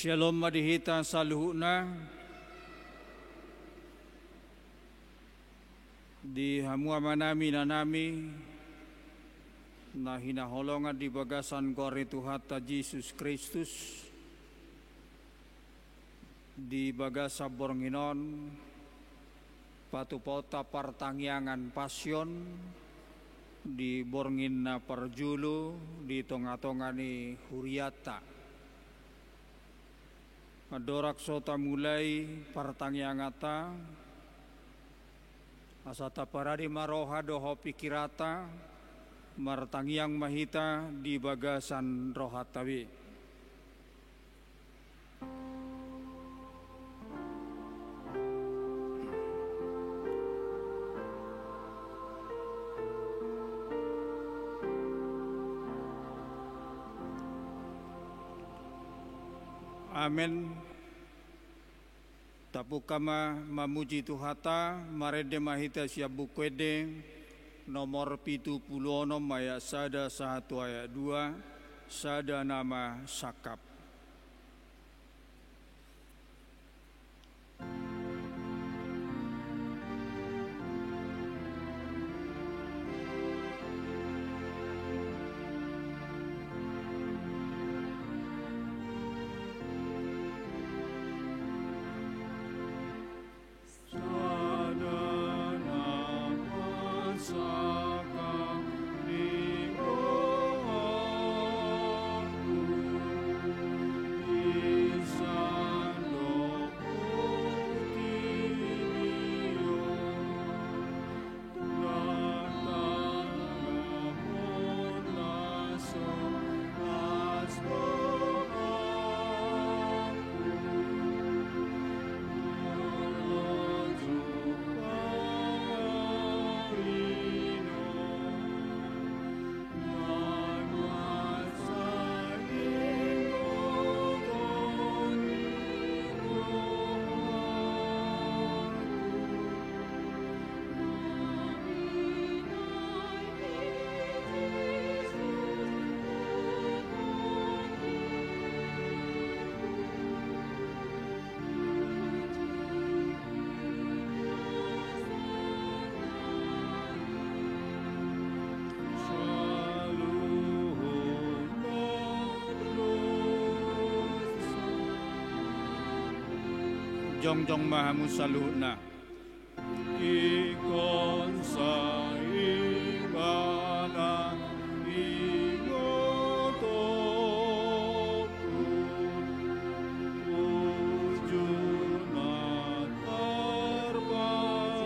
Shalom madihita saluhuna di hamua manami nanami na hinaholongan di bagasan kori Tuhata Yesus Kristus di bagasa bornginon patupota partangyangan pasyon di borngin na parjulu di tonga-tongani huriata. Adorak sota mulai partangyangata asata paradi maroha doho pikirata martangyang mahita di bagasan rohatawi. Amin. Tapukama mamuji Tuhata marede mahita siap bukwede nomor 76 ayat sada 1 ayat 2 sada nama sakap. Jongjong mahamu saluhna ikon sa ibana ingotoku ujuna terbajali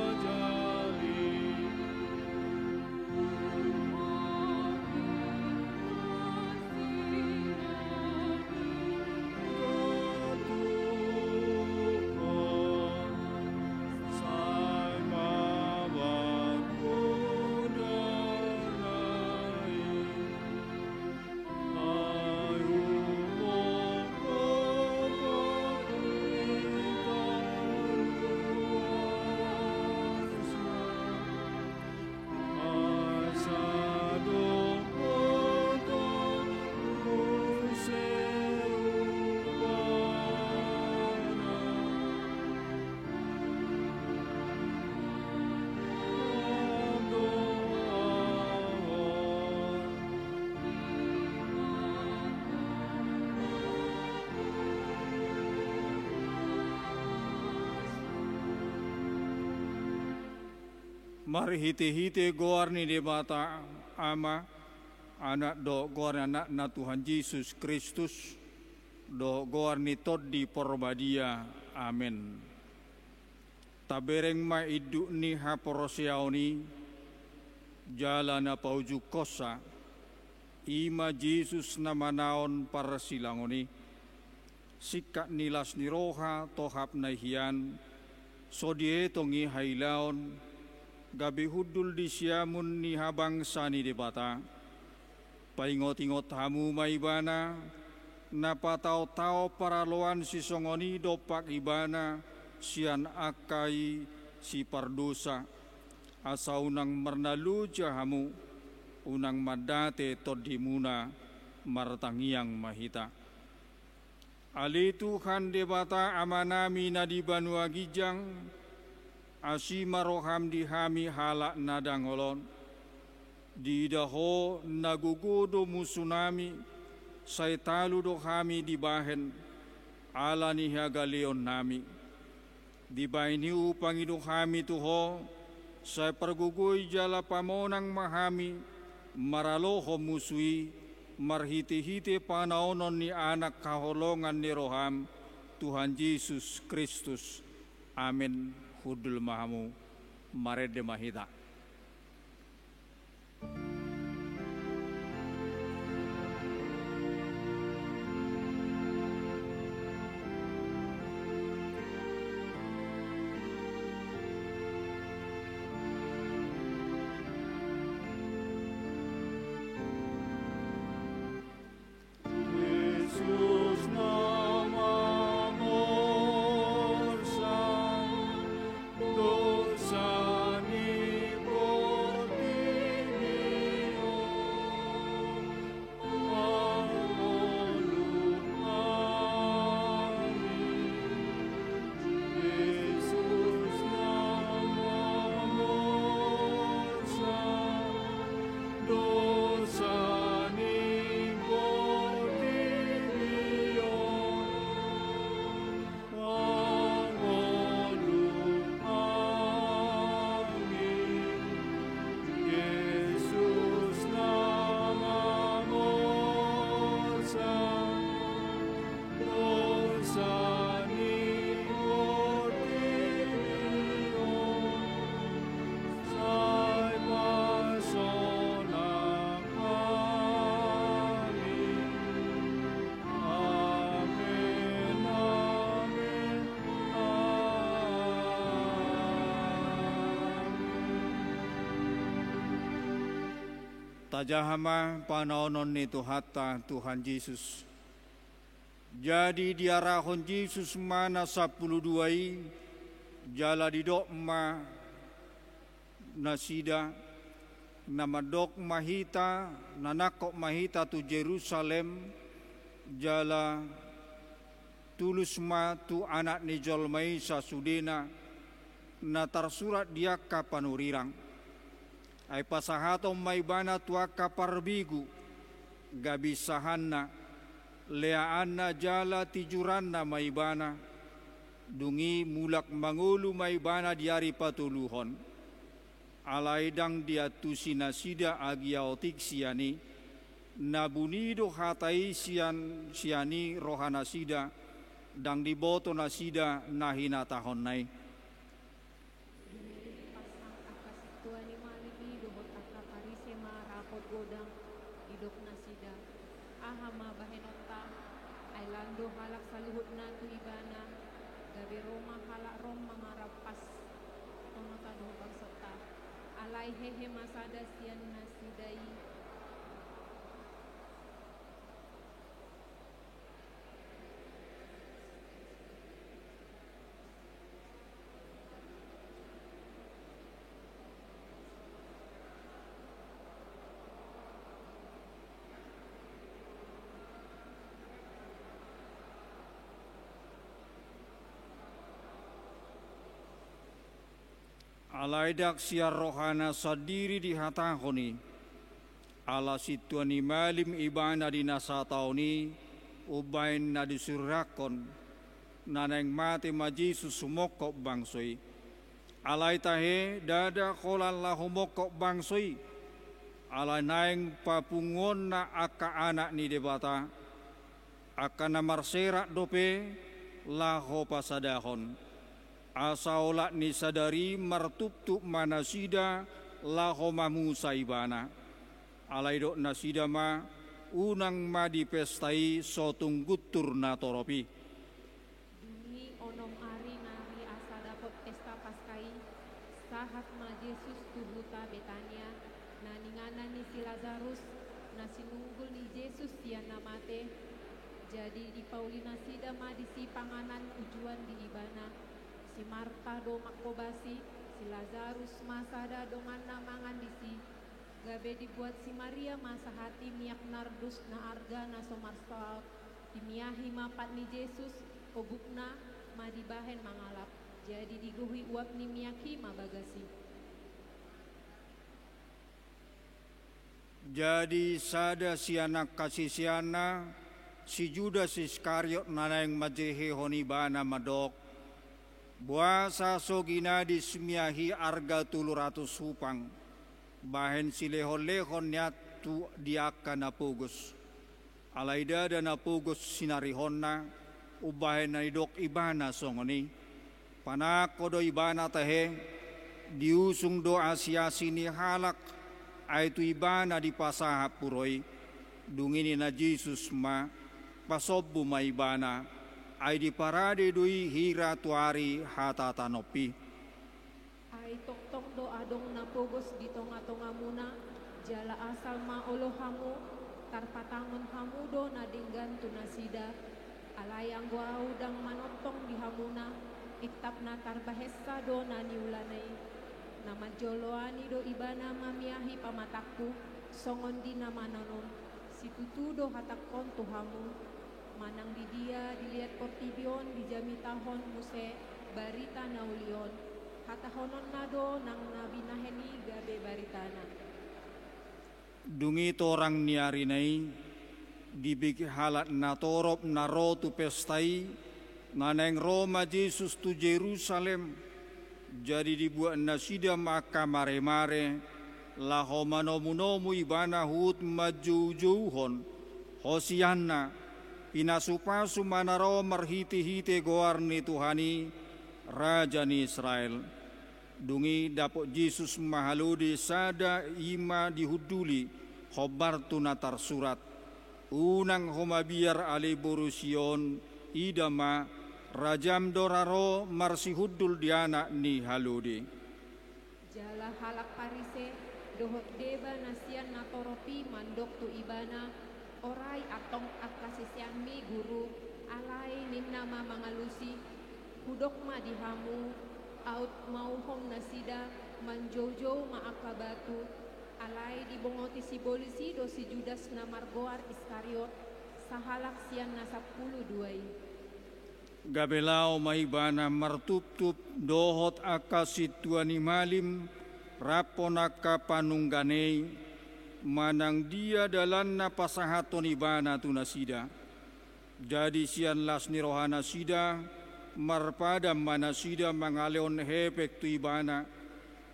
mari hite-hite goar ni debata ama anak do goar anak na Tuhan Yesus Kristus do goar ni tod di porbadia amin. Tabereng ma idu ni haporosiaoni jalan apa uju kosa ima Yesus nama naon para silangoni sikak nilas ni roha tohap nahian sodie tongi hailaon gabi hudul di siamun ni habang sani debata paingot-ingot hamu maibana napa tao-tao paraloan si songoni dopak ibana sian akai si pardosa asa unang mernalu jahamu unang madate todimuna martangiang mahita Ali Tuhan debata amanami nadi banua gijang, asima roham dihami halak nadangolon, didaho nagugodo musunami, saitalu dohami dibahen, ala nihagaleon nami. Dibaini upang idohami tuho, saya pergugui jala pamonang mahami, maraloho musui, marhiti-hiti panaonon ni anak kaholongan ni roham, Tuhan Yesus Kristus. Amin. Hudul mahamu, marede mahita. Tajahama panaonon ni Tuhata Tuhan Yesus. Jadi diarahon Yesus mana 12 jala didok ma nasida namadok mahita nanakok mahita tu Jerusalem jala tulus ma tu anak ni jolmai sasudena na tarsurat dia kapanurirang. Ay pasahatom may bana tua kaparbigu, gabisahanna, leaan na jala tijuran na may bana, dungi mulak mangulu may bana diari patuluhon, alaidang diatusin sida agiaotik siani, nabunido hatai siani rohana sida, dang diboto na sida na hinatahon nai. Ahama bahenota ailando halak saluhut na tu ibana gabi Roma halak rom mangarapas tonota do bangsota alai hehe masada sian nasidai Alaidak siar rohana sadiri di hatahoni, ala situani malim ibana di nasatauni, ubain na disurakon, naneng mati majisu sumokok bangsoi. Alai tahe dada kolan lahumokok bangsoi, alai naeng papungon na aka anak ni debata, aka namar serak dope laho pasadahon. Asaolak ni sadari martuptuk manasida lahomamu saibana. Alaidok nasida ma unang ma dipestai sotung gutur na toropi. Duni onom ari nari asa dapot pesta paskai sahat ma Yesus tubuta Betania na ningana ni si Lazarus na sinunggul ni Yesus sian namate jadi di Paulina sida ma di si panganan ujuan di ibana. Si Marta do makobasi, si Lazarus masada dongan namangan disi. Gabe dibuat si Maria masa hati miak nardus na arga na somarsal Dimiahi mapat ni Yesus, obukna madibahen mangalap. Jadi diguhi uap ni miyaki mabagasi. Jadi sada si anak kasih siana, si Judas Iskariot nanayang majehe honibana madok, buasa so ginadis miyahi arga 700 hupang, bahen si lehon-lehon niya tu diaka napugos. Alayda da napugos sinarihon na, ubahen na idok ibana songoni, panako do ibana tahe, diusung do asyasi ni halak, ay tu ibana di pasahap puroy, dungini na Jesus ma, pasobbu ma ibana, ay di parade dui hira tuari hatatanopi. Ay tok-tok do adong napugos di tonga-tonga muna, jala asal ma olohamu, tarpatangon hamu do nadinggan tunasida, alayang gua udang manotong di hamuna, itap na tarbahesa do naniulanay. Nama joloani do ibana mamiahi pamatakku, songon di nama nanon, si tutu do hatakon tuhamu, manang di dia dilihat portibion di jami tahon muse barita naulion, hatahonon na do nang nabinaheni gabe baritana. Dungi torang niarinay, dibig halat na torop na ro tu pestai, naneng Roma Jesus tu Jerusalem, jadi dibuat nasida maka mare-mare, laho manomu-nomu ibana hut maju-juhon, hosianna, pinasupasu manaro marhiti-hiti goarni Tuhani, Raja ni Israel. Dungi dapot Jesus mahaludi sada ima dihuduli, khobar tunatar surat, unang homabiar ali borusion, idama, Rajam doraro marsihudul diana ni haludi. Jala halak parise dohot deba nasian natoropi mandok tu ibana orai atong akasisian mi guru alai ninnama mangalusi hudok ma dihamu out mauhom nasida manjojo ma akabatu alai dibongoti si polisi do si Judas na Margoar Iskariot sahalak sian na 12. Gabelao mahibana martup-tup dohot akasit tuani malim raponaka panungganei manang dia dalanna pasahaton ibana tunasida. Jadi sian las nirohana sida marpada manasida mangaleon hepek tu ibana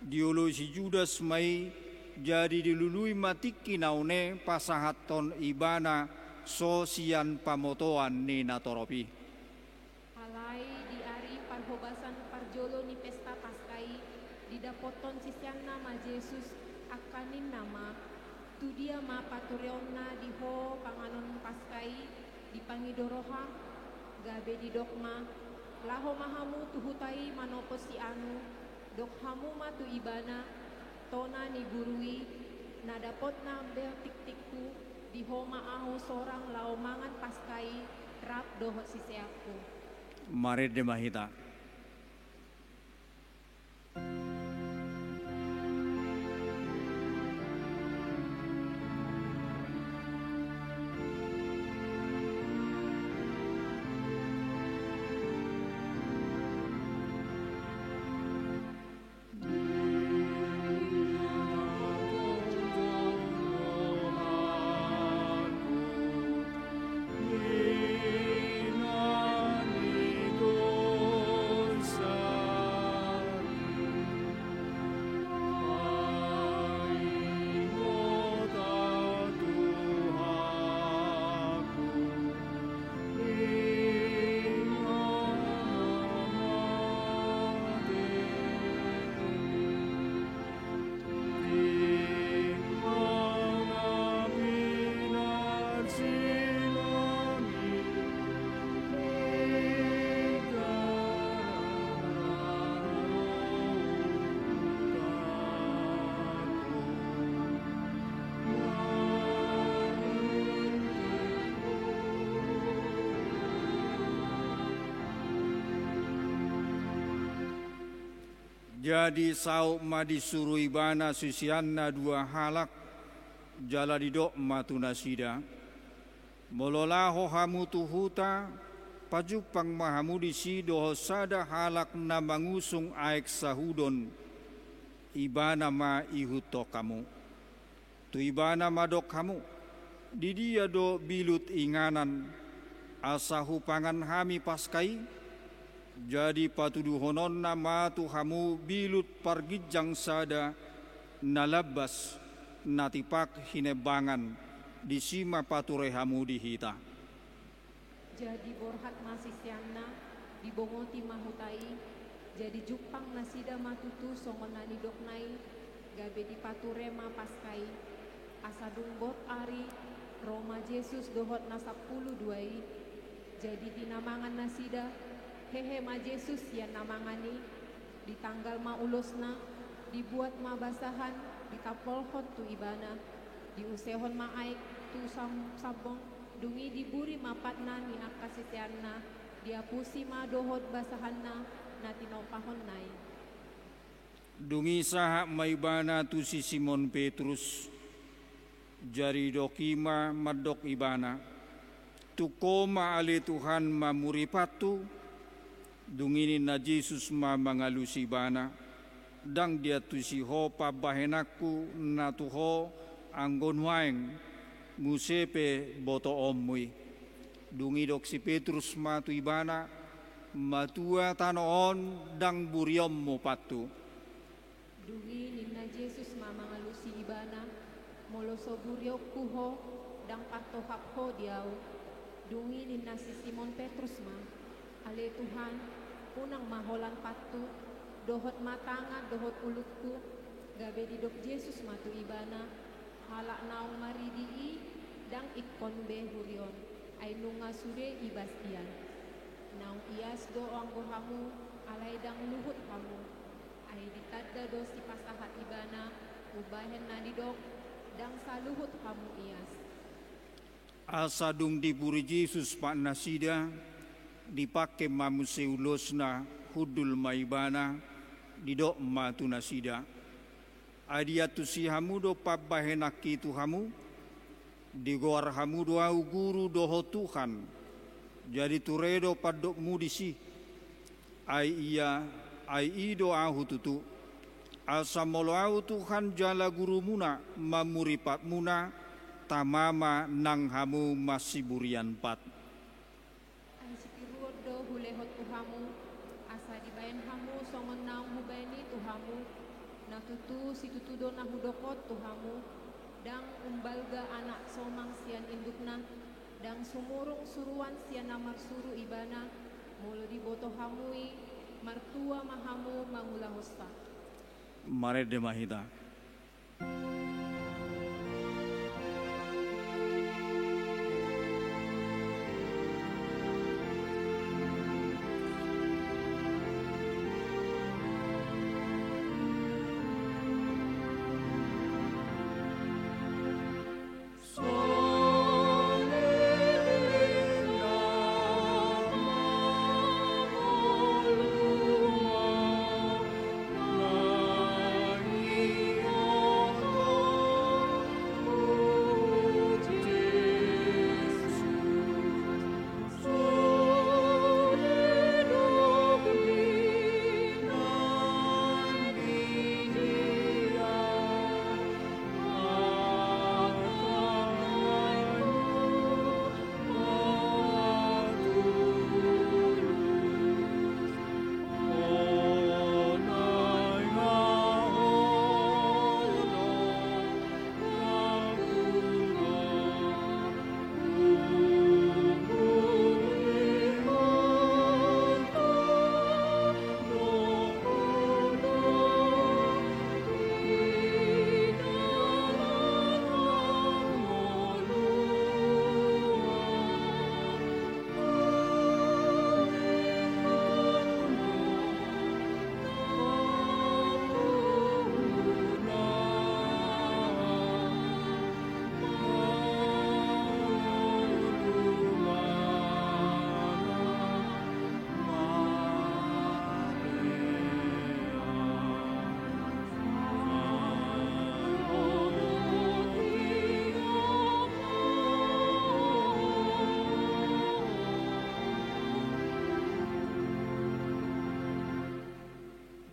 diului si Judas mai jadi dilului matiki naune pasahaton ibana so sian pamotoan ni natoropi. Hobasan parjolo ni pesta paskai didapoton sisian nama Yesus akanin nama tu dia ma patureonna diho panganon paskai dipangidoroha gabe di dokma laho mahamu tuhutai manopo si anu dokhamu ma tu ibana tona ni gurui nadapot na bel tik-tikku diho maahu sorang lao mangan paskai rap doho siseaku. Mari demahita. Jadi sauk ma disuruh ibana susianna dua halak jala didok matuna sida. Mololaho hamu tuhuta, pajupang mahamudi si doho sada halak na mangusung aek sahudon, ibana ma ihuto kamu. Tu ibana madok kamu, di dia do bilut inganan, asa hupangan hami paskai, jadi patuduhonon nama tu hamu bilut pargijang sada, nalabas, natipak hinebangan, di sima pature hamu dihita. Jadi borhat masih sianna, dibongoti mahutai, jadi jupang nasida matutu songon nani doknai, gabe di pature ma paskai, asadung bot ari, Roma Yesus dohot na 10 duai, jadi dinamangan nasida, hehe ma Yesus ya namangani, di tanggal ma ulosna, dibuat ma basahan, ditapolhon tu ibana, diusehon ma aik, tu sabong, dungi diburi mapatna ni akasisianna, diapusi ma dohot basahanna, na tinopahon nai. Dungi saha maibana tu si Simon Petrus, jari dokima madok ibana, tu koma ale Tuhan mamuripatu, dungini na Jesus ma mangalusi bana, dang dia tu si ho pabahenaku na tuho anggon waeng, musepe boto omui. Dungi dok si Petrus matu ibana, matua tanoon dang buriom mo patu. Dungi ninna Yesus ma mangalusi ibana, moloso buriok kuho, dang pato hapho diau. Dungi ninna si Simon Petrus ma, ale Tuhan, unang maholan patu, dohot matanga dohot ulutku, gabe di dok Yesus matu ibana, halak naung maridii, dang ikon be hurion, ay nunga sude ibastian. Naung ias do anggo hamu, alay dang luhut hamu, ay ditadda do si pasahat ibana, ubahen na didok, dang saluhut hamu ias. Asadung diburi Jesus pak nasida, dipakai mamuseulosna hudul maibana, didok matu nasida. Adiatu si hamu do pabahenaki tu hamu, digor hamu do au guru doho Tuhan, jadi turedo padok mudisi, ai iya, ai ido ahu tutu, asamolo au Tuhan jala guru muna, mamuripat muna, tamama nang hamu masih burian pat. Ai sipiruod do hulehot tu hamu, asa dibayan hamu songon naung hubani tu hamu, natutu si tutudo na hudokot tuhamu, dang umbalga anak somang sian indukna, dang sumurung suruan sian namar suru ibana, mulo di boto hamui, martua mahamu mangula hosta. Mare de mahita. Oh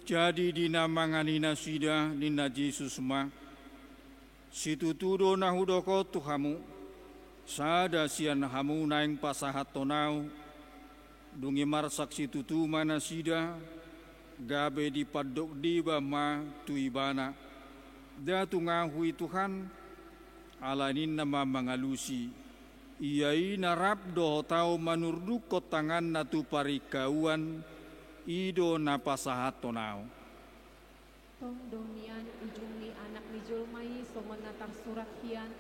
Jadi dinamanganina sida nina Jesus ma situtudo na hudoko tuhamu sada sian hamu naing pasahat tonau dungi marsak situtu mana sida gabe di padok diba ma tuibana datu ngahui Tuhan alanin nama mangalusi iyai narap do tau manurduk kotangan natu parikauan ido napasahat tonau. Tong domian ujung ni anak ni Julmai somon natang surat hian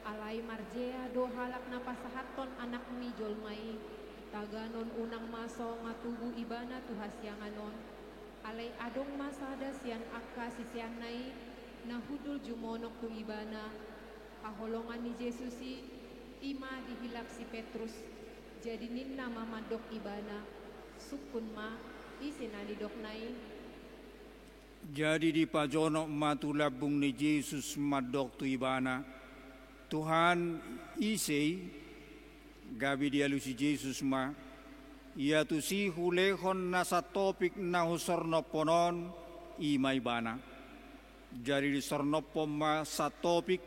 alai marjea do halak napasahat ton anak ni Julmai taganon unang maso ngatubu ibana tuhasyanganon alai adong masada sian akka sisian nai nahudul jumonok tu ibana paholongan ni Jesusi ima dihilak si Petrus jadi ninna mamadok ibana sukun ma isinalidok nai. Jadi di pajono matulabung ni Jesus madok tu ibana Tuhan isei gabi dia si Jesus ma ia tu si hulehon nasa topik na husorno ponon ima ibana jadi di sornopo ma sa topik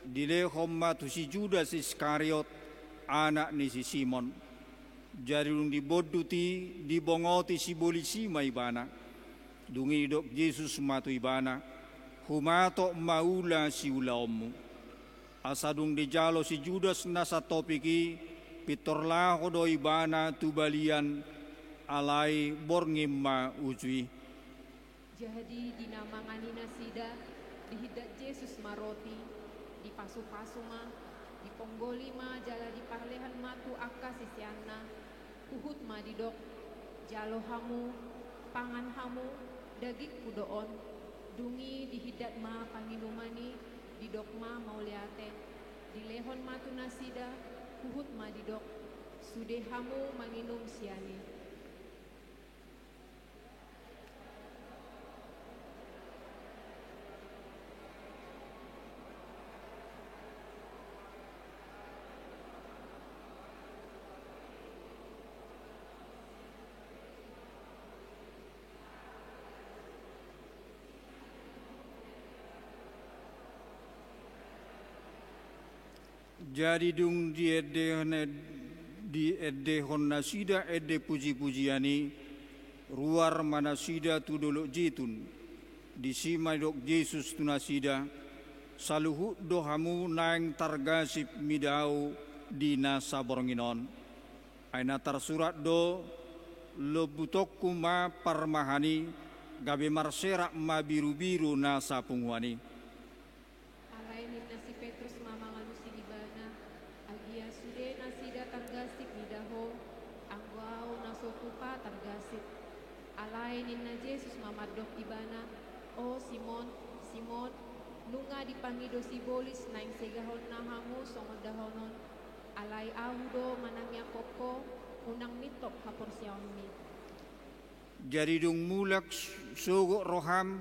dilehom ma tu si Judas Iskariot anak ni si Simon jadi dung diboduti dibongoti si bolisi maibana dungi dok Jesus matu ibana humato maula si ulaomu asadung dijalo si Judas nasa topiki pitorlaho do ibana tubalian alai borngim ma ujui. Jadi dinamangani nasida dihidat Yesus maroti di pasu-pasu ma di ponggoli ma jala di parlehan matu akka sisianna uhut ma didok jalo hamu pangan hamu daging kudoon dungi dihidat ma panginumani didok ma mauliate dilehon matu nasida uhut ma didok sude hamu manginum siani. Jadi dung di edehon nasida ede puji-pujiani ruar manasida tu dolok jitun di sima dok Jesus tu nasida saluhu dohamu naing targasip midau di nasa boronginon aina tersurat do lebutok kuma parmahani gabe marserak ma biru-biru nasa pungwani. Alai ninna Yesus mamadok ibana o Simon Simon nunga dipangido si bolis naing segahon na hamu songodahonon alai ahudo manangya koko unang mitop hapor siyaumi. Jadi dung mulak sugo roham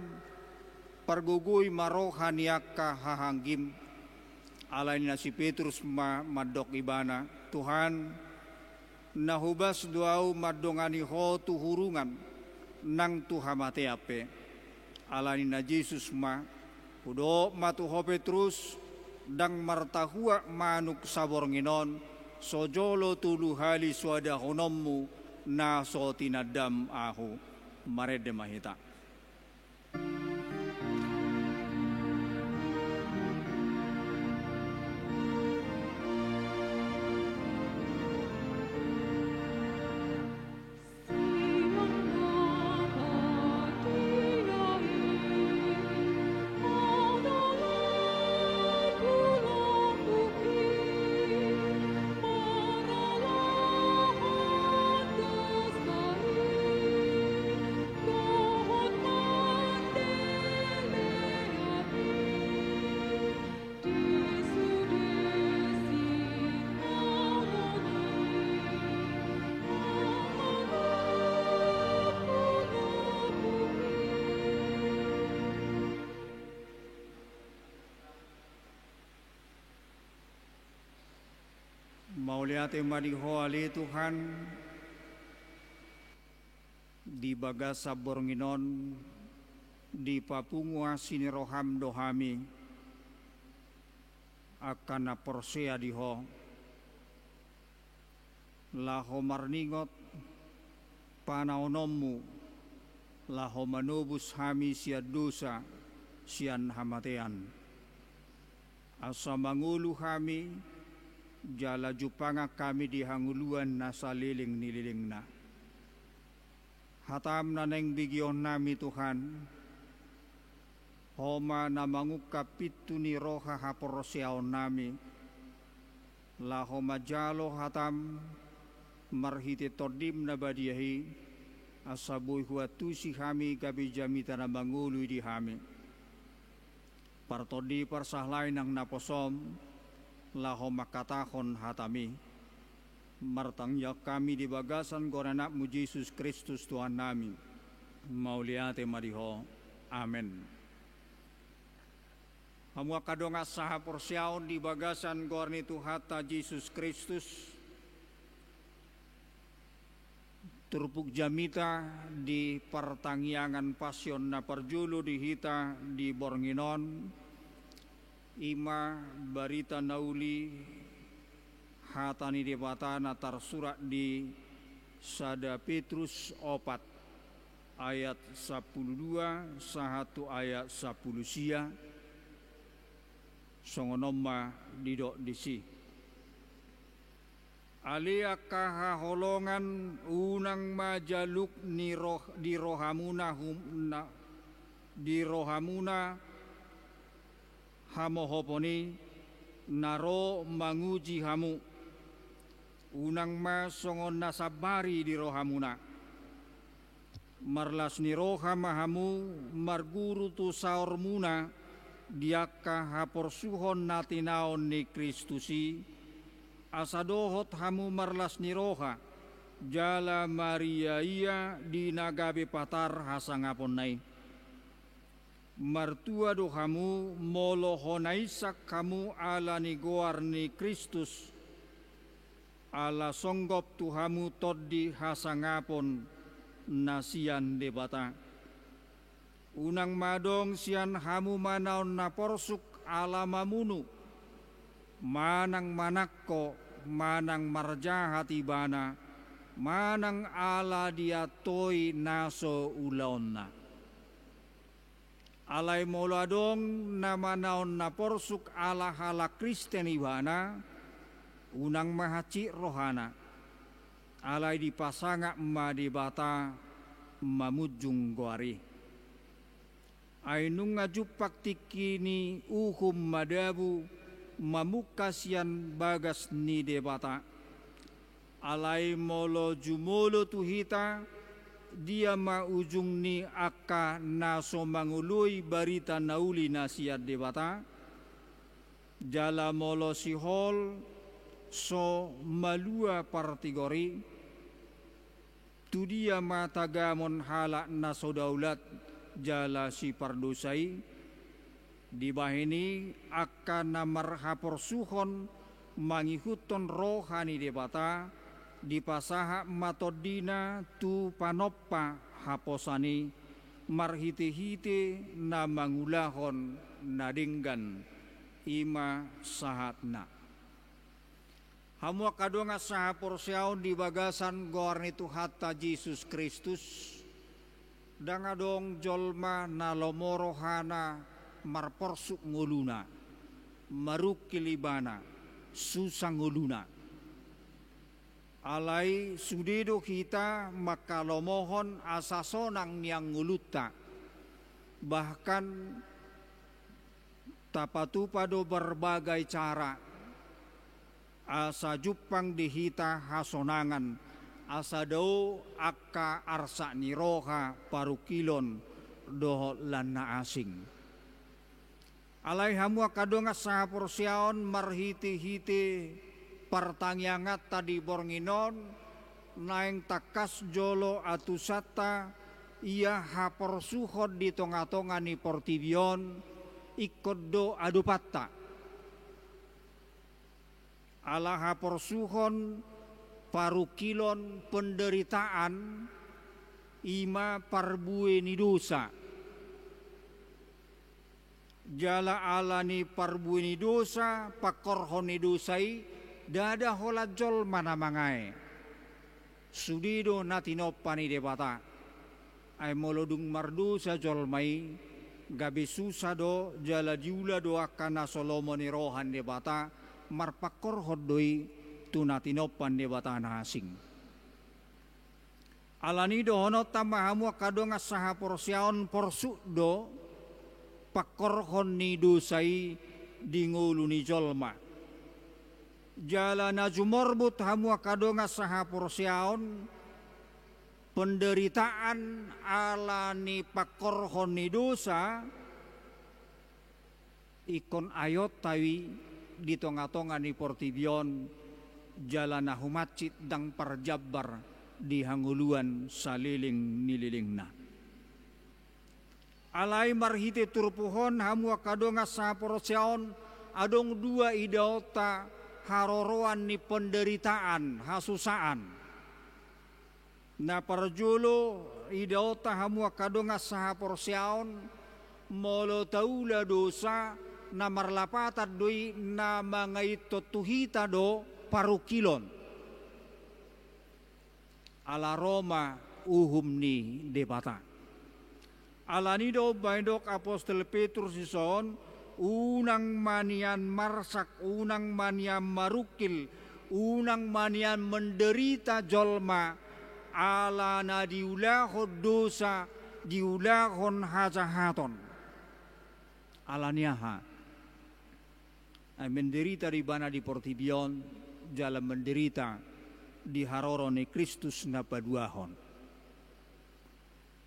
pargugoy marohaniaka hahanggim alai na si Petrus madok ibana Tuhan nahubas duau madongani ho tuhurungan nang tuhamate ape alani na Jesus ma udo matu ho Petrus dang martahua manuk sabornginon sojolo tulu hali suada honommu na so tinadam ahu marede mahita. Mauliate mariho ale Tuhan di bagasa bornginon di papungwa siniroham dohami akan naporsea diho laho marningot panaonommu laho manubus hami sia dosa sian hamatean asa mangulu kami jala jupanga kami di hanguluan nasa liling nililingna hatam na neng bigyon nami Tuhan homa na mangukap itu ni roha haporosyaon nami laho majalo hatam marhite todim na badiyahi asabuy huatusi kami gabi jamita na mangului di kami partodi parsahlay ng naposom laho makatahon hatami martangyak kami di bagasan goranak mu Jesus Kristus Tuhan nami mauliate mariho amen. Hamua kadonga saha porsyaon di bagasan gorni Tuhata Jesus Kristus turpuk jamita di pertangyangan pasion na perjulu di hita di Bornginon ima barita nauli hatani debata na tarsurat di Sada Petrus 4 ayat 12 sahatu ayat 10 sia songonoma didok disi alia kahaholongan unang majaluk ni di rohamuna hamohoponi naro manguji hamu unang masongon nasabari di rohamuna marlas ni rohamahamu marguru tu saormuna diaka haporsuhon natinaon ni Kristusi asadohot hamu marlas ni roha jala Maria iya di nagabe patar hasangapon nai martua do hamu molohonaisak kamu ala ni goar ni Kristus ala songgop tuhamu toddi hasangapon nasian debata unang madong sian hamu manaon na porsuk ala mamunu manang manakko manang marjahati bana manang ala dia toy naso ulaonna alai moladong na manaon na porsuk ala hala Kristen ibana unang mahaci rohana alai dipasanga ma dibata mamujung goari ainung ngajupak tikini uhum madabu mamukasian bagas ni debata alai molo jumolo tuhita dia ma ujung ni akka naso mangului barita nauli nasiat debata jala molo sihol so malua partigori tu dia matagamon halak naso daulat jala si pardosai di bahini akan namar haporsuhon mangihuton rohani debata di pasaha matodina tu panoppa haposani marhite-hite na mangulahon nadinggan ima sahatna hamu kadonga saha porsyaon di bagasan gorni Tuhata Jesus Kristus dangadong jolma na lomorohana marporsuk nguluna marukilibana susang nguluna alai sudedo kita maka lomohon asasonang niang nguluta bahkan tapatu pado berbagai cara asa jupang dihita hasonangan asa do akka arsa niroha parukilon doho lana asing alai hamu kadonga saha porsyaon marhiti-hiti partangyangat tadi Bornginon naeng takas jolo atusata ia haporsuhod di tonga-tonga ni Portibion ikodo adupatta ala haporsuhon parukilon penderitaan ima parbue ni dosa. Jala ala ni parbue ni dosa, pakorhon ni dosai, dada hola jol mana mangai. Sudido natinopa ni debata. Ay molodung mardosa jol mai, gabe susah do jala diula do akana Solomo ni rohan debata, marpakorhon doi tunatinopan debata na asing. Alani do hono tamahamu kadonga saha porsiaon porsuk do pakorhon ni dosai dingulu ni jolma. Jala najumorbut hamu kadonga saha porsiaon penderitaan alani pakorhon ni dosa ikon ayot tawi di tonga-tonga ni portibion jala nahumacit dang parjabar di hanguluan saliling nililingna. Alai marhite turpuhon hamu kadonga sa porosyaon adong dua idaota haroroan ni penderitaan hasusaan. Na parjulo idaota hamu kadonga sa porosyaon molo taula dosa na marlapatat doi na mga itotuhita do parukilon. Ala Roma uhum ni debata. Ala nido baindok Apostol Petrus ison unang manian marsak, unang manian marukil, unang manian menderita jolma ala na diulahon dosa, diulahon hajahaton. Ala niaha ay menderita di bana di portibion jalan menderita di haroro ni Kristus na paduahon.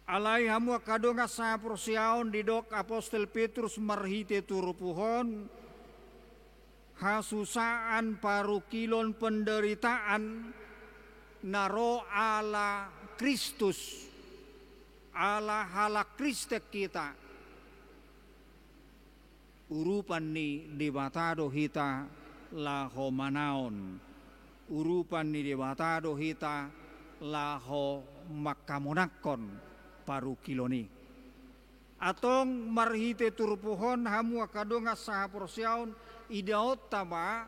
Alai hamu kadonga sa porsiaon di dok Apostol Petrus marhite turupuhon hasusaan parukilon penderitaan naro ala Kristus ala hala Kristek kita urupan ni debatado hita laho manaon urupan ni debatado hita laho makamonakon paru kiloni atong marhite turpuhon hamu kadonga saha porsiaon idaot tama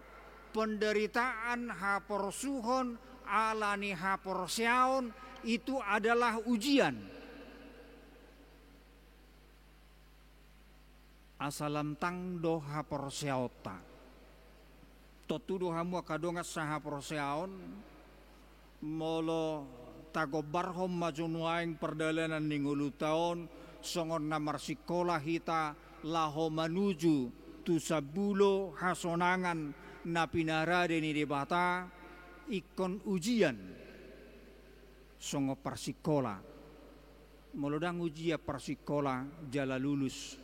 penderitaan haporsuhon alani haporsiaon itu adalah ujian. Asalam tang do haporsiaota totudo hamu kadonga saha porsiaon molo tagobarhom majunuaing perdalanan ningulu taon songon namar sikola hita laho manuju tu sabulo hasonangan na pinarade ni debata ikon ujian songo persikola molodang ujia persikola jala lulus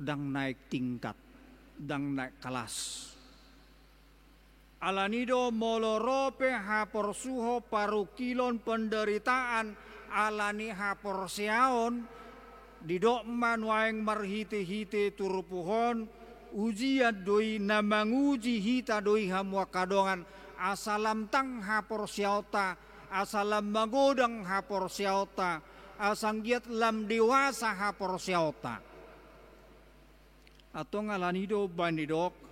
dang naik tingkat dang naik kelas. Alanido molorope haporsuho parukilon penderitaan alani haporsiaon didok manuaing marhite-hite turupuhon ujian doi namanguji hita doi hamua kadongan asalam tang haporsiauta asalam magodang haporsiauta asanggiat lam dewasa haporsiauta atau ngalanido bandidok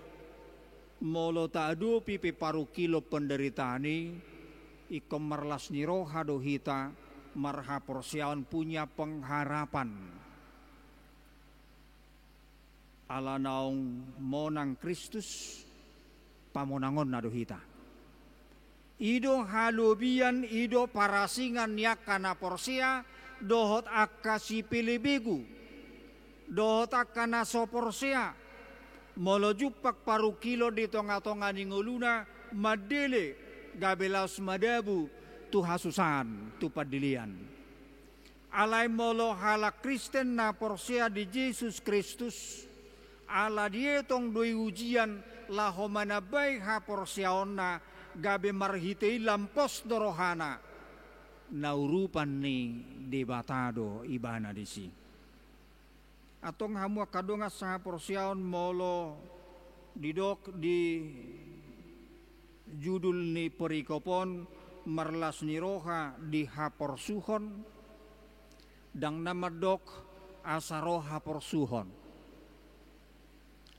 molo taadu pipi paru kilo penderitani ikom marlas niroha dohita marha porsiaon punya pengharapan ala naung monang Kristus pamonangon na dohita ido halubian ido parasingan yakana porsia dohot akasi pilibegu dohot akana soporsia molo jupak paru kilo di tonga-tonga ninguluna madele gabelaus madabu tu hasusan tu padilian alai molo hala Kristen na porsia di Yesus Kristus ala dietong doi ujian laho manabai ha porsiaonna gabe marhitei lampos dorohana naurupan ni debatado ibana disi atong hamu kadonga saha porsiaon molo didok di judul ni perikopon marlas niroha di haporsuhon dang namadok asaro haporsuhon.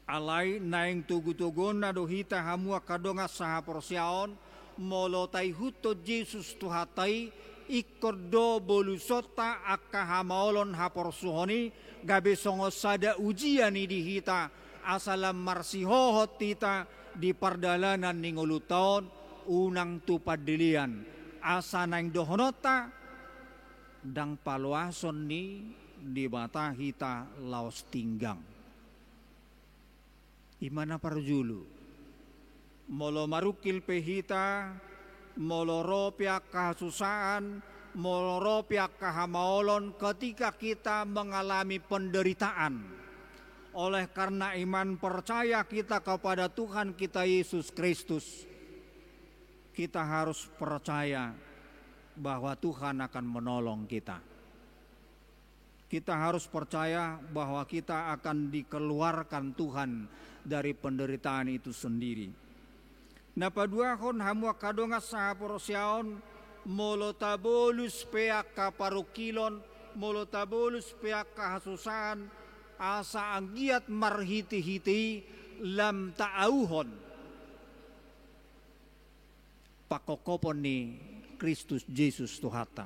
Alai naing tugu-tugon na dohita hamua kadonga sa haporsiaon molo tay huto Jesus tuhatay ikordo bolusota akka hamaolon haporsuhoni gabe songo sada ujian ni dihita asalam marsihohot tita di pardalanan ning ulutaon unang tupad dilian asa naing dohonota dang paluason ni di mata hita laos tinggang. Imana parjulu molo marukil pehita molo ropia kasusaan molo ropia kahamaolon ketika kita mengalami penderitaan oleh karena iman percaya kita kepada Tuhan kita Yesus Kristus. Kita harus percaya bahwa Tuhan akan menolong kita. Kita harus percaya bahwa kita akan dikeluarkan Tuhan dari penderitaan itu sendiri. Napaduahon hamua kadonga sahaporosiaon molotabolus peak kaparukilon molotabolus peak kahasusaan asa anggiat marhiti-hiti lam ta'auhon pakokopon ni Kristus Yesus Tuhata.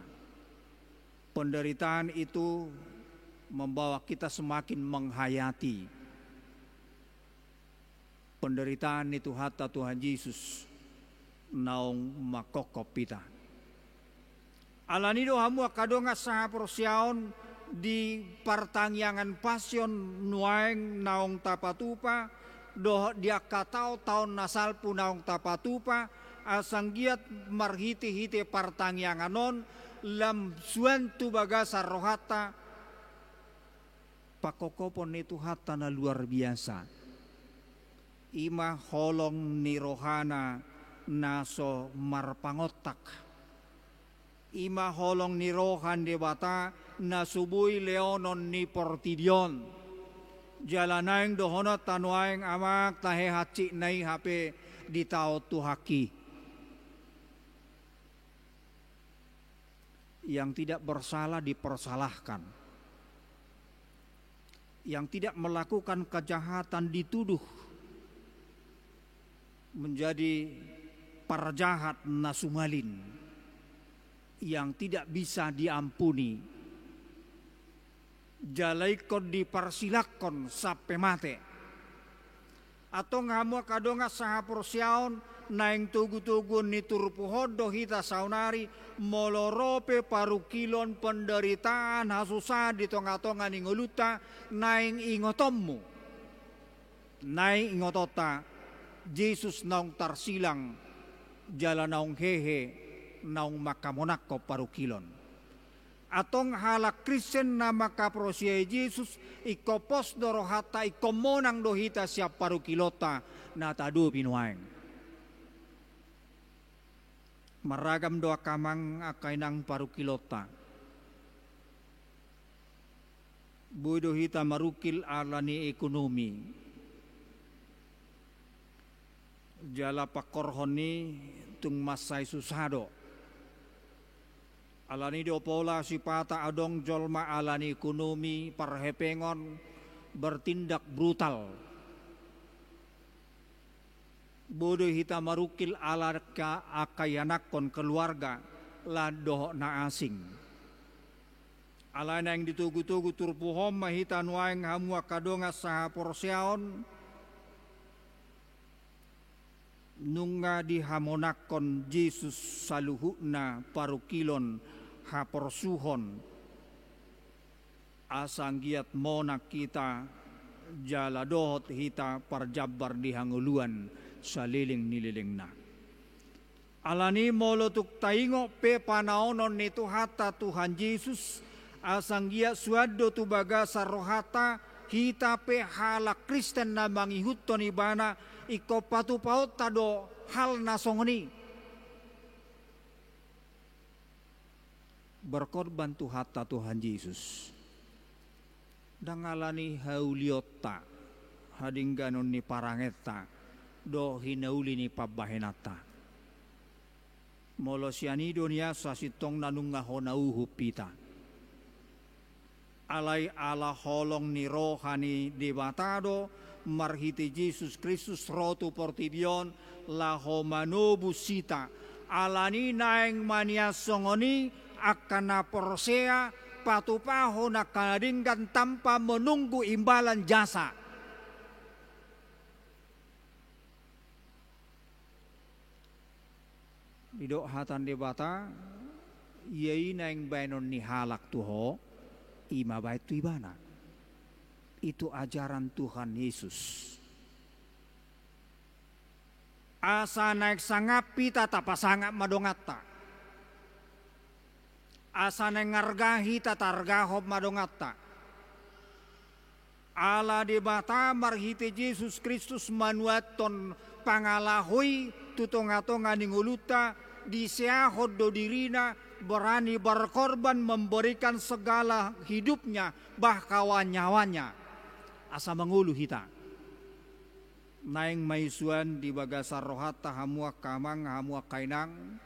Penderitaan itu membawa kita semakin menghayati penderitaan itu hatta Tuhan Yesus naung makokop pita. Alanido hamua kadonga sahaporsiaon di partangyangan pasion nuaeng naung tapatupa doh dia katau tahun nasalpu naung tapatupa asanggiat marhiti-hiti partangyanganon lam suantu bagasa rohata pakokopon itu hatta na luar biasa. Ima holong ni rohana naso marpangotak. Ima holong ni rohan debata nasubui leonon ni portidion. Jalanaing dohonot tanuaing amak tahe haci nai hape di tao tuhaki. Yang tidak bersalah dipersalahkan. Yang tidak melakukan kejahatan dituduh menjadi para jahat nasumalin yang tidak bisa diampuni. Jalaikon diparsilakon sampai mate. Atau ngamua kadonga sahaporsiaon naing tugu-tugun ni turpuhodo hita saunari molorope parukilon penderitaan hasusa di tonga-tonga ningoluta naing ingotommu. Naing ingotota Yesus naung tarsilang jala naung hehe naung makamonako parukilon. Atong halak Kristen na makaprosia Yesus ikopos dorohata ikomonang dohita siap parukilota na tadu pinuaeng. Maragam doa kamang akay nang parukilota. Budo hita marukil alani ekonomi. Jala pakorhoni tung masay susado. Alani diopola sipata adong jolma alani ekonomi parhepengon bertindak brutal. Bodoh hita marukil alaka akayanakon keluarga ladoh na asing. Alana yang ditugu-tugu turpuhom mahita nuaing hamua kadonga sahaporsiaon nunga dihamonakon Yesus saluhuna parukilon haporsuhon asanggiat monak kita jala dohot hita parjabar dihanguluan saliling nililing na. Alani molotuk taingo pe panaonon ni Tuhata Tuhan Yesus asanggiat suado tubaga sarohata hita pe halak Kristen na mangihuton ibana iko patupaut tado hal nasongoni. Berkorban Tuhata Tuhan Yesus. Dangalani hauliota hadingganon ni parangeta do hinauli ni pabahenata. Molo sianido niya sa sitong nanungahonauhu pita. alai ala holong ni rohani debatado marhiti Jesus Kristus rotu portibion laho manobu sita alani naeng mania songoni akan naporsea patupaho nakadingkan tanpa menunggu imbalan jasa. Didok hatan debata yai naeng bainon ni halak tuho ima bait tu ibana. Itu ajaran Tuhan Yesus. Asa naik sangapi tata pasangap madongata. Asa naik ngargahi tata argahob madongata. Ala debata marhite Yesus Kristus manuaton pangalahoy tutonga-tonga ninguluta diseahod do dirina berani berkorban memberikan segala hidupnya bahkan nyawanya asa mengulu hita naing maisuan di bagasar rohata hamua kamang hamua kainang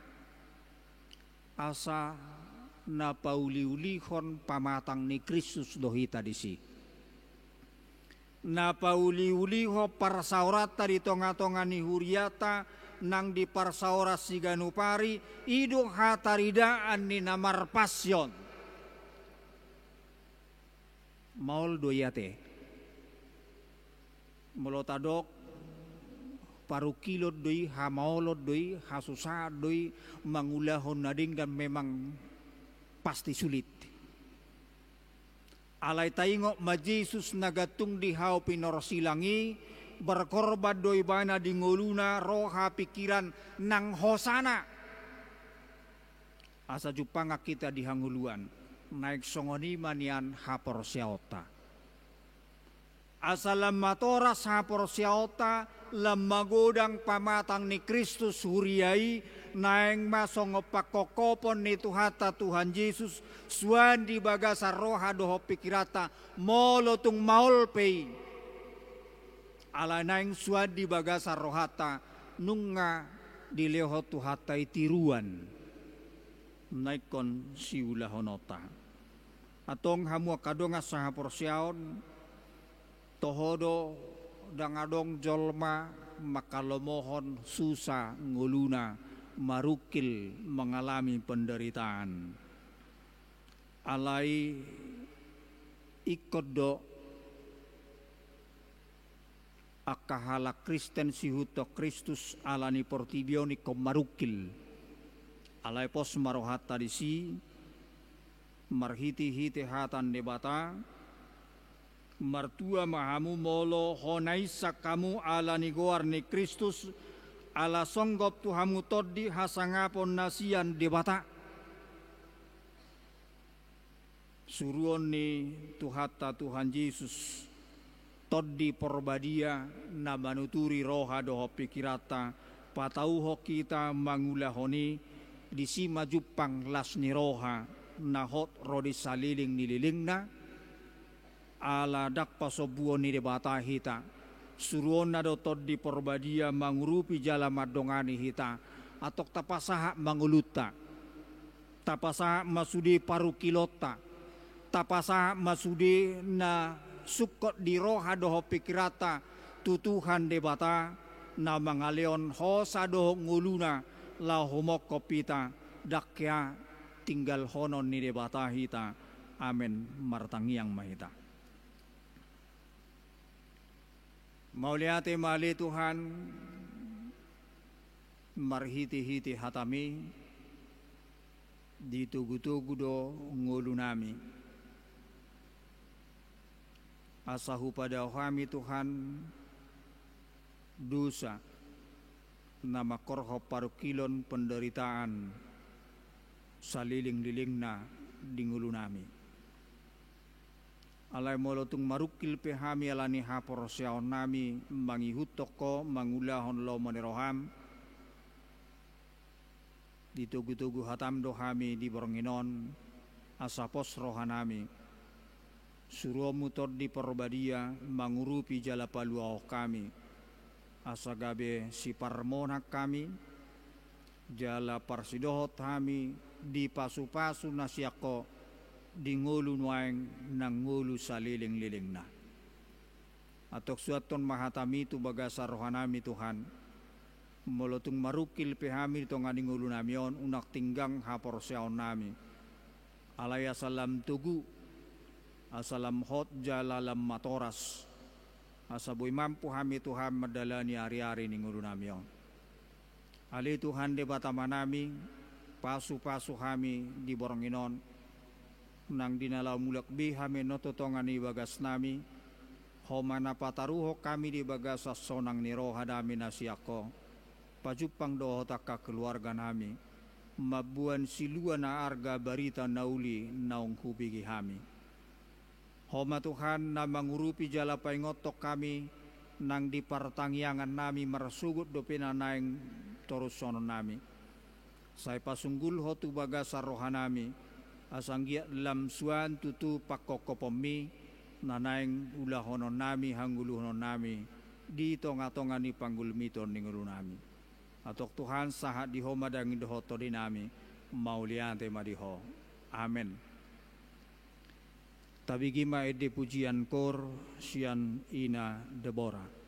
asa na pauli-ulihon pamatang ni Kristus dohita disi na pauli-uliho parsaurata di tonga-tonga ni huriata nang di parsaura siganupari iduk hataridaan ni namar pasyon maul doyate melotadok paru kilot doi hamaolot doi hasusa doi mangulahon nadinggan memang pasti sulit alai taingok ma Jesus nagatung di hau pinorsilangi berkorban doi bana di ngoluna roha pikiran nang hosana asa jupanga kita di hanguluan naik songoni manian hapor siaota asa lamatoras hapor siaota lamagodang pamatang ni Kristus huriai naeng masong pakokopon ni tuhata Tuhan Yesus suan di bagasa roha doho pikirata molotung maulpei ala naing suad di bagasa rohata nunga di leho tuhata itiruan naikon siula honota atong hamua kadonga saha porsiaon tohodo dangadong jolma makalomohon susah nguluna marukil mengalami penderitaan alai ikut do akahala Kristen sihuto Kristus alani portibioni komarukil alai pos marohata disi marhiti-hiti hatan debata martua mahamu molo honaisa kamu alani goar ni Kristus ala songgop tuhamu toddi hasangapon nasian debata suruon ni tuhata Tuhan Yesus toddi porbadia na manuturi roha doho pikirata patauho kita mangulahoni disima jupang las ni roha na hot rodi saliling nililingna ala dak pasobuon ni debata hita suruon na do toddi porbadia mangurupi jala madongani hita atok tapasaha manguluta tapasaha masudi parukilota tapasaha masudi na sukot di roha doho pikirata tutuhan debata na mangaleon hosa doho nguluna la homoko pita dakya tinggal honon ni debata hita amen martangiang mahita mauliate mali Tuhan marhiti-hiti hatami ditugu-tugu do ngulunami asahu pada kami Tuhan dosa nama korho parukilon penderitaan saliling-lilingna di ngulunami alai molotung marukil pehami alani hapor siaon nami mangihut toko mangulahon lo maneroham ditugu-tugu hatam dohami di boronginon asapos rohanami suruh mutor di perbadia mangurupi jala paluau kami asagabe si parmonak kami jala parsidohot kami di pasu-pasu nasiako di ngulu nuaing nang ngulu saliling-liling na. Atok suaton mahatami tu bagasa rohanami Tuhan, molotung marukil pehami to ngani ngulu namion unak tinggang hapor seon nami. Alaya salam tugu, asalam hot jalalam matoras, asaboy mampu hami Tuhan madalani hari-hari ni ngulu namion. Ali Tuhan de batama nami, pasu-pasu hami di boronginon, nang dinalaw mulak bi hami nototongani bagas nami, homana pataruho kami di bagasa sonang ni roha nami nasiako, pajupang doho taka keluarga nami, mabuan silua na arga barita nauli naung hubigi hami. Homa Tuhan na mangurupi jala paingotok kami, nang di partangyangan nami marasugut do pinanaing torus sono nami. Say pasunggul ho tu bagasa roha nami, asanggia lam suan tutu pakokopomi, nanaing ulahonon nami hangguluhonon nami di tonga-tonga ni panggulmiton ni ngulu nami. Atok Tuhan sahat di homa dangin dohoto di nami mauliante madiho. Amen. Tabigima ede pujian kor sian ina Deborah.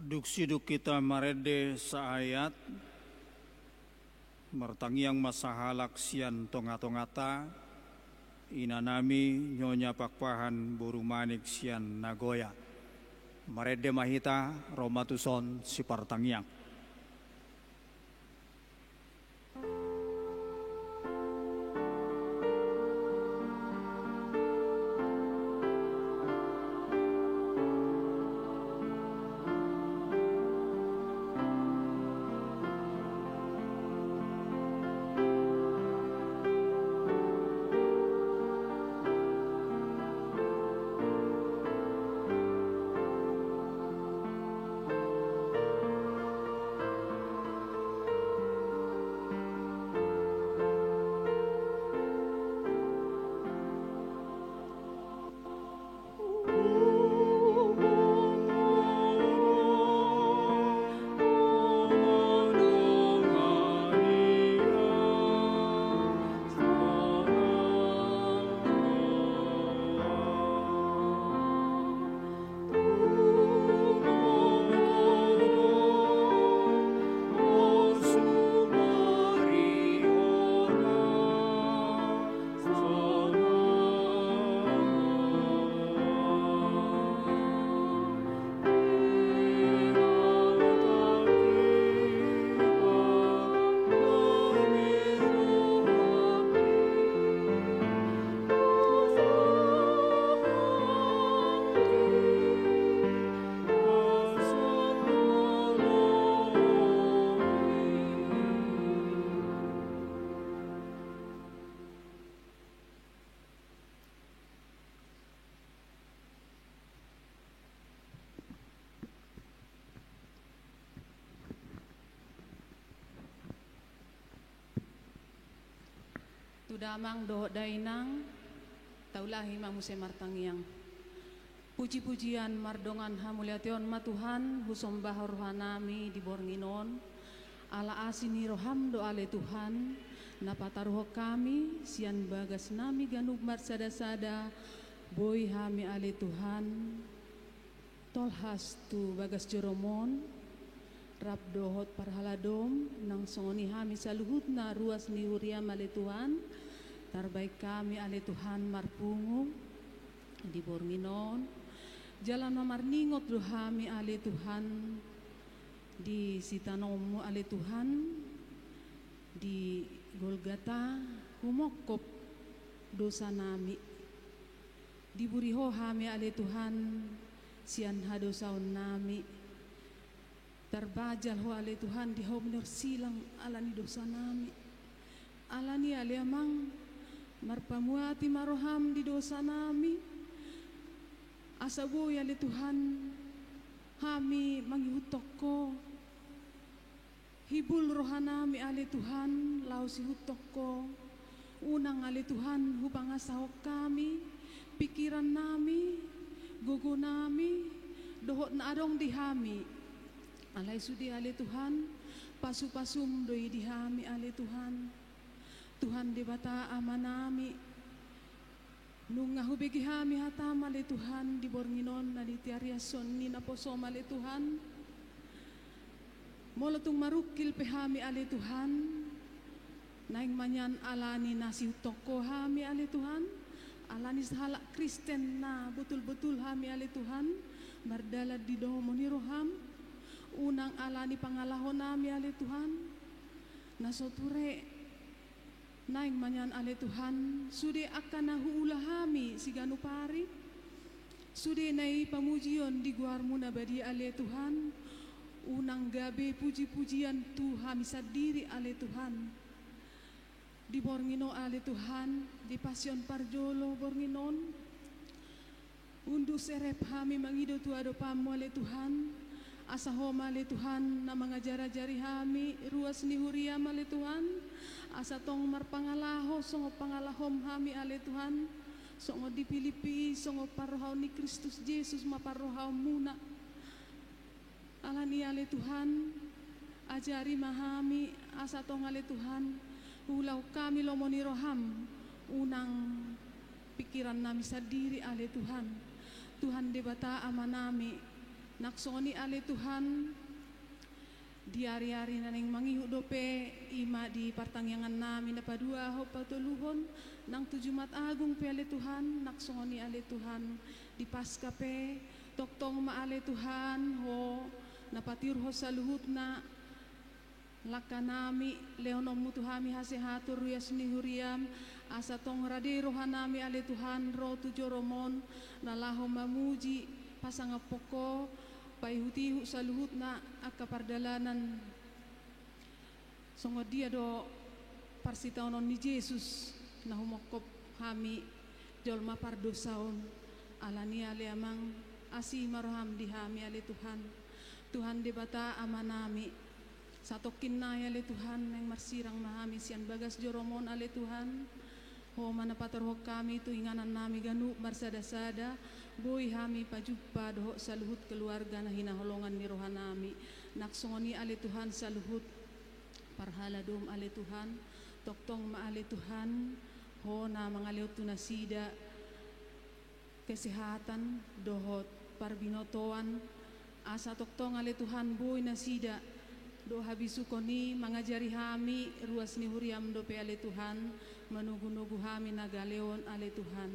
Duk kita marede saayat martangiang masahalak sian tonga-tongata inanami nyonya pakpahan buru manik sian nagoya marede mahita romatuson si partangiang. Tudamang dohok dainang taulahi mamuse martangiang. Puji-pujian mardongan hamuliation matuhan husombah rohanami di bornginon ala asini roham doale Tuhan napataruho kami sian bagas nami ganub marsada-sada boy hami ale Tuhan tolhas tu bagas joromon rap dohot parhaladom nang songoni hami saluhut na ruas ni huriam ale Tuhan tarbaik kami ale Tuhan marpungu di bornginon jalan mamarningot rohami ale Tuhan di sitanomu ale Tuhan di Golgata humokop dosa nami diburiho hami ale Tuhan sian hadosaon nami terbajal ho ale Tuhan di ho bener silang alani dosa nami alani ale amang marpamuati maroham di dosa nami asaboy ale Tuhan hami manghutokko hibul rohanami ale Tuhan lau si hutokko unang ale Tuhan hupangasahok kami pikiran nami gogo nami dohot na adong di hami alay sudi ale Tuhan pasu-pasum doi di hami ale Tuhan Tuhan di bata amanami nung ngahubigi hami hatam ale Tuhan di bornginon na di tiariason ni naposom ale Tuhan mula tung marukil pehami ale Tuhan naing manyan alani nasi toko hami ale Tuhan alani sahala Kristen na betul-betul hami ale Tuhan bardala di domoni roham unang alani pangalahon nami ale Tuhan nasoture naing manyan ale Tuhan sude akan nahuulah hami si ganupari sude nai pamujion di guarmu nabadi ale Tuhan unang gabe puji-pujian tu hami sadiri ale Tuhan di borngino ale Tuhan di pasion parjolo bornginon undu serep hami mangido tu adopamu ale Tuhan asahoma ale Tuhan na mangajara-jari hami ruas ni huriam ale Tuhan asa tong marpangalaho songo pangalahom hami ale Tuhan songo di Filipi songo parohaw ni Kristus Yesus maparohaw muna alani ale Tuhan ajari mahami asa tong ale Tuhan ulau kami lomoni roham unang pikiran nami sadiri ale Tuhan Tuhan debata amanami Naksoni ale Tuhan di hari-hari naning mangihu dope ima di partangyangan namin na padua ho patuluhon nang tujumat agung pe ale Tuhan naksoni ale Tuhan di Paska pe toktong maale Tuhan ho napatir ho sa luhut na lakanami leonom mutuhami hasehatur ruyasni huriam asa tong radero hanami ale Tuhan ro tujoromon nalaho mamuji pasangapoko paihuti sa luhut na akapardalanan songod dia do parsitaonon ni Jesus na humokop hami jolma pardosaon alani ale amang asi marham di hami ale Tuhan Tuhan de bata amanami satokin na ale Tuhan yang marsirang mahami sian bagas joromon ale Tuhan ho manapatorhok kami tu inganan nami ganu marsada-sada boy hami pajuppa doho sa luhut keluarga na hinaholongan ni rohanami naksongoni ale Tuhan sa luhut parhaladom ale Tuhan toktong maale Tuhan ho na mangaliw tu nasida kesehatan dohot parbinotoan asa toktong ale Tuhan boy nasida do habisukoni mangajari hami ruas ni huriam do pe ale Tuhan menugu-nugu hami nagaleon ale Tuhan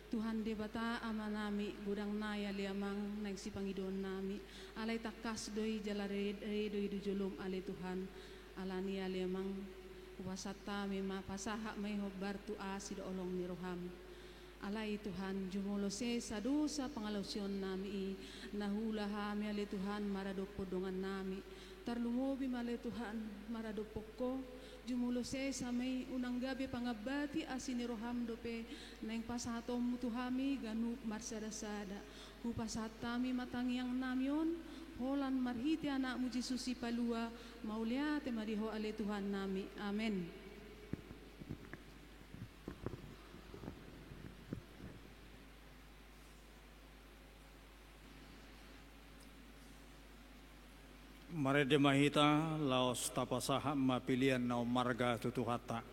Tuhan de bata amanami budang naya liamang naiksi pangidon nami alay takas doi jalare doi dujulum ale Tuhan alani aliamang wasata mema pasaha may hobar tu asi do olong ni roham alay Tuhan jumolose sa dosa pangalosyon nami nahula hami ale Tuhan maradok podongan nami tarlumobi male Tuhan maradopoko jumulose sa may unang gabi pangabati asini roham dope nang pasatom mutuhami ganu marsada-sada hupasatami matangyang namyon holan marhiti anak mu Jesus si palua mauliate mariho ale Tuhan nami amen. Marede mahita laos tapasaha mapilian na marga tutuhata.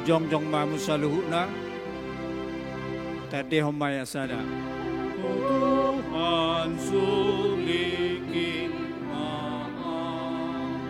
Jong mamu saluhuna tadi homaya sada Tuhan suliki maaf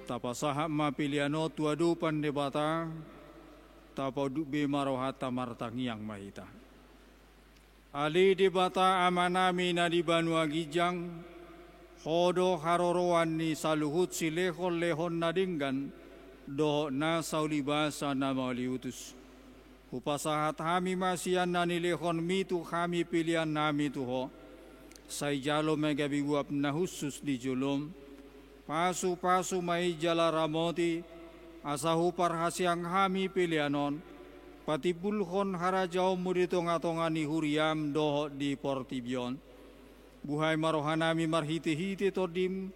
Tapasaha ma piliano tuadu pandebata tapau be marohata martangiang mahita. Ali debata amanami na di Banua Gijang hodo haroroan ni saluhut si lehon nadinggan do na saulibasa na mauliutus. Hupasahat hami masian na nilehon mitu kami pilihan nami tuho. Say jalo megabiwap na husus di julum. Pasu-pasu may jala ramoti, asahu parhasyang hami pilianon, pati bulhon harajaw murito ngatongan ni huriam doho di portibion. Buhay marohanami marhiti-hiti todim,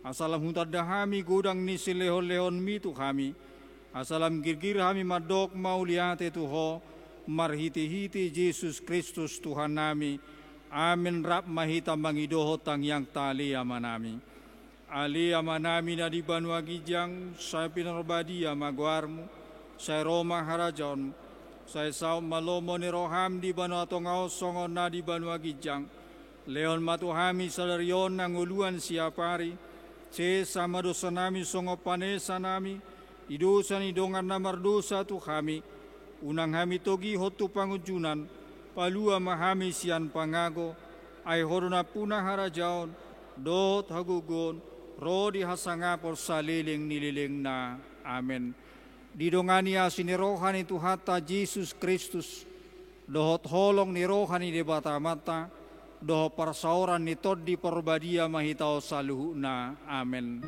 asalam huntadahami gudang ni silehon-lehon mitu kami, asalam girgir hami madok mauliate tuho, marhiti-hiti Yesus Kristus Tuhan nami, amin rap mahita mangidoho tangyang tali amanami. Ali amanami na di Banua Gijang, saya pinarbadia magwarmu, saya Roma harajon, saya saum malomo ni roham di Banua Tongao songon na di Banua Gijang, leon matuhami salarion ng uluan siapari, se sama dosa nami songo panesa nami, idosa ni dongan na mardosa tu kami, unang hami togi hotu pangujunan, palua mahami sian pangago, ay horona punah harajon, dot hagugon, Rodi hasangapor sa liling nililing na. Amen. Didongania sinirohan itu hata Jesus Kristus. Dohot holong ni rohan ni debata mata. Doho parsauran ni toddi porbadia mahitao saluhu na. Amen.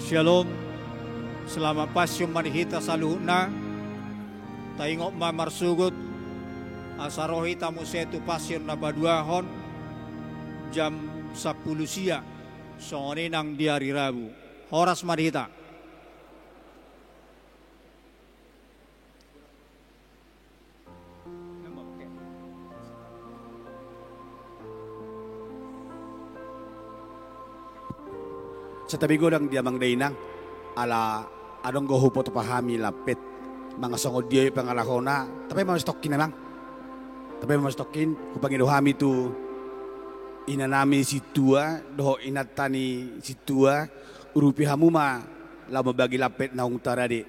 Shalom, selamat pasyong manihita saluhna, taingok mamarsugot, asarohi tamu setu pasyon na baduahon, jam 10 siang, sore nang di hari Rabu, horas manihita. Sa tabi ko lang diamang dainang, ala anong gohupo to pahami lapit, mga songod diyo yung pangalakona, tapay mamastokin namang. Tapay mamastokin, kupang inuhami to, inanami si Tua, doho inatani si Tua, urupi hamuma, lamabagi lapit na hong taradi.